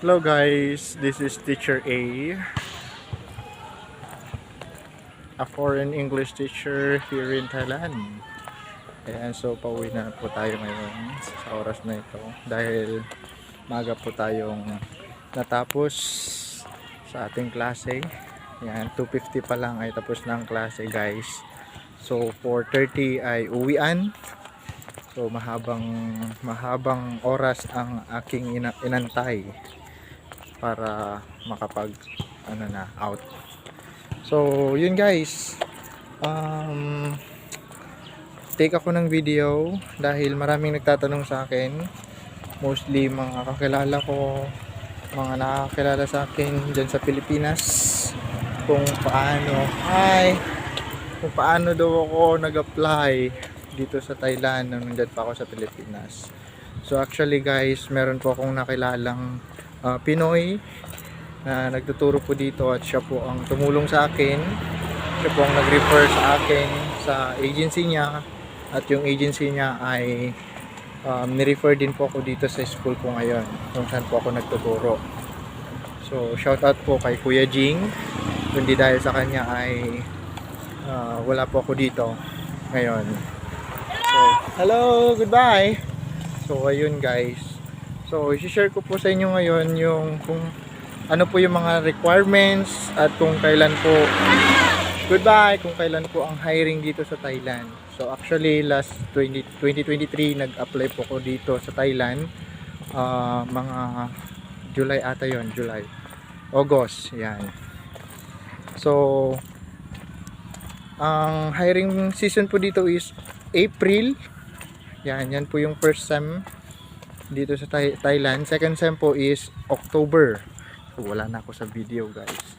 Hello guys, this is Teacher a foreign English teacher here in Thailand. Ayan, so pauwi na po tayo ngayon sa oras na ito dahil maga po tayong natapos sa ating klase. Ayan, 2:50 pa lang ay tapos na ang klase guys. So 4:30 ay uwian. So mahabang oras ang aking inantay para makapag out. So yun guys, take ako ng video dahil maraming nagtatanong sa akin, mostly mga kakilala ko, mga nakakilala sa akin dyan sa Pilipinas, kung paano daw ako nag-apply dito sa Thailand nung nandyan pa ako sa Pilipinas. So actually guys, meron po akong nakilalang Pinoy na nagtuturo po dito at siya po ang tumulong sa akin. Siya po ang nag-refer sa akin sa agency niya at yung agency niya ay ni-refer din po ako dito sa school ko ngayon kung saan po ako nagtuturo. So shout out po kay Kuya Jing, kundi dahil sa kanya ay wala po ako dito ngayon. So hello, goodbye. So ayun guys, so i-share ko po sa inyo ngayon yung kung ano po yung mga requirements at kung kailan po ang hiring dito sa Thailand. So actually last 2023 nag-apply po ko dito sa Thailand, mga July ata yon, August, yan. So ang hiring season po dito is April, yan po yung first sem dito sa Thailand. Second sem po is October. So, wala na ako sa video guys.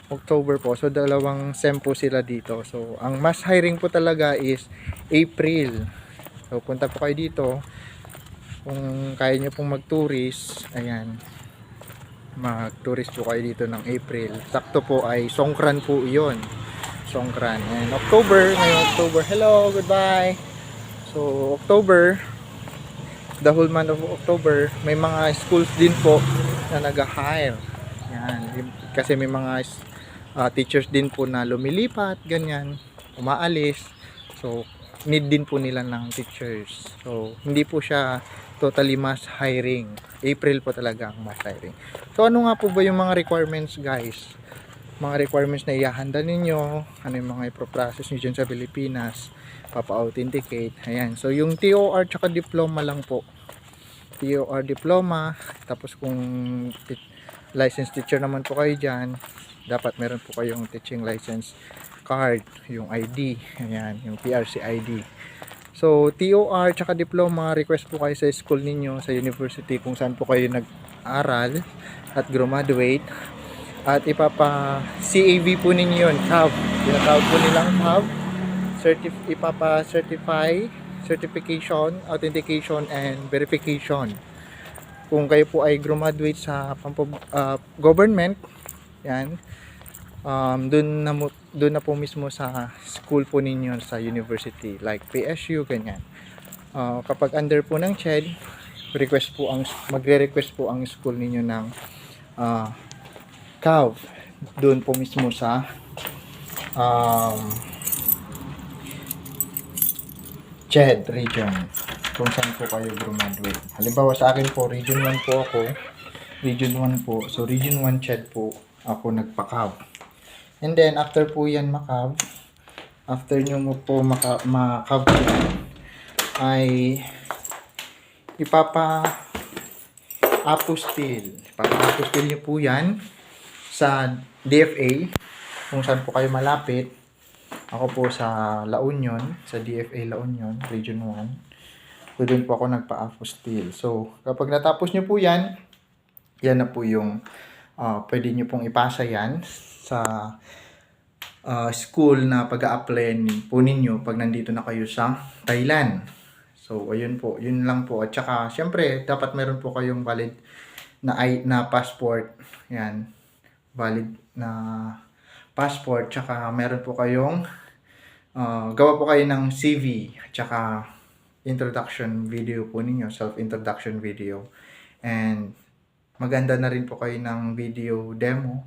October po. So dalawang sem po sila dito. So ang mass hiring po talaga is April. So punta po kayo dito. Kung kaya nyo pong mag-tourist, ayan. Mag-tourist po kayo dito ng April. Sakto po ay Songkran po iyon. Songkran. And October, ngayong October. Hello, goodbye. So October, the whole month of October, may mga schools din po na nag-hire. Yan, kasi may mga teachers din po na lumilipat, ganyan, umaalis. So, need din po nila ng teachers. So, hindi po siya totally mass hiring. April po talaga ang mass hiring. So, ano nga po ba yung mga requirements, guys? Mga requirements na ihahanda ninyo, ano yung mga iproprocess nyo dyan sa Pilipinas, papa-authenticate, ayan. So, yung TOR tsaka diploma lang po. TOR diploma, tapos kung licensed teacher naman po kayo dyan, dapat meron po kayong teaching license card, yung ID, ayan, yung PRC ID. So TOR tsaka diploma, request po kayo sa school ninyo, sa university kung saan po kayo nag-aral at graduate, at ipapa CAV po ninyo yun, CAV, tinatawag po nilang CAV, ipapa certification, authentication and verification. Kung kayo po ay graduate sa government, yan, doon na po mismo sa school po ninyo, sa university like PSU, ganyan. Kapag under po ng CHED, magre-request po ang school ninyo ng CAV doon po mismo sa CHED region kung saan po kayo graduate. Halimbawa sa akin po, region 1 po ako. Region 1 po. So region 1 CHED po ako nagpa-CAV. And then after po yan after nyo po ma-CAV yan, ay ipapa-apostille nyo po yan sa DFA kung saan po kayo malapit. Ako po sa La Union, sa DFA La Union, Region 1. So, doon po ako nagpa-apostille. So, kapag natapos nyo po yan na po yung pwede nyo pong ipasa yan sa school na pag-a-apply po ninyo pag nandito na kayo sa Thailand. So, ayun po. Yun lang po. At saka, syempre, dapat meron po kayong valid na passport. Yan. Valid na passport. Tsaka, meron po kayong gawa po kayo ng CV. Tsaka, introduction video po ninyo. Self-introduction video. And maganda na rin po kayo ng video demo.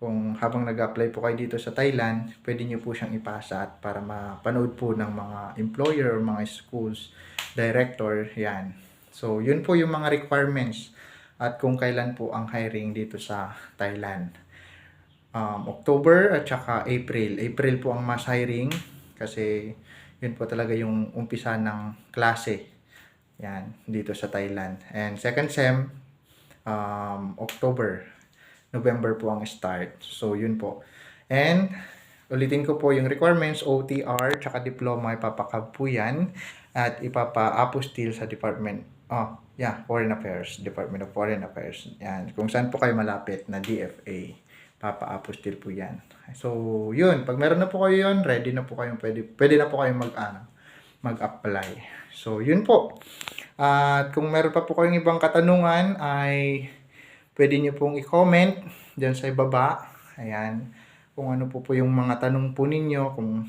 Kung habang nag-apply po kayo dito sa Thailand, pwede nyo po siyang ipasa at para mapanood po ng mga employer or mga schools, director, yan. So, yun po yung mga requirements at kung kailan po ang hiring dito sa Thailand. October at saka April. April po ang mass hiring kasi yun po talaga yung umpisa ng klase. Yan, dito sa Thailand. And second sem, October. November po ang start. So, yun po. And, ulitin ko po yung requirements, OTR, tsaka diploma, ipapakab po yan. At ipapa-apostille sa Department, Foreign Affairs, Department of Foreign Affairs. Yan, kung saan po kayo malapit na DFA, papa-apostille po yan. So, yun. Pag meron na po kayo yun, ready na po kayong, pwede na po kayong mag-apply. So, yun po. At kung meron pa po kayong ibang katanungan, ay pwede nyo pong i-comment dyan sa ibaba. Ayan. Kung ano po yung mga tanong po ninyo. Kung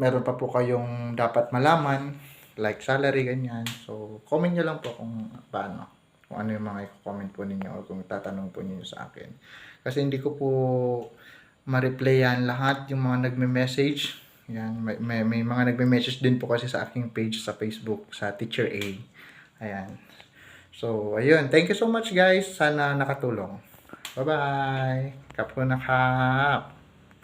meron pa po kayong dapat malaman. Like salary, ganyan. So, comment nyo lang po kung paano. Kung ano yung mga i-comment po ninyo o kung tatanong po ninyo sa akin. Kasi hindi ko po ma-replyan lahat yung mga nagme-message. Yan, may mga nagme-message din po kasi sa aking page sa Facebook, sa Teacher A. Ayan. So, ayun. Thank you so much guys. Sana nakatulong. Bye-bye. Kapro na kap.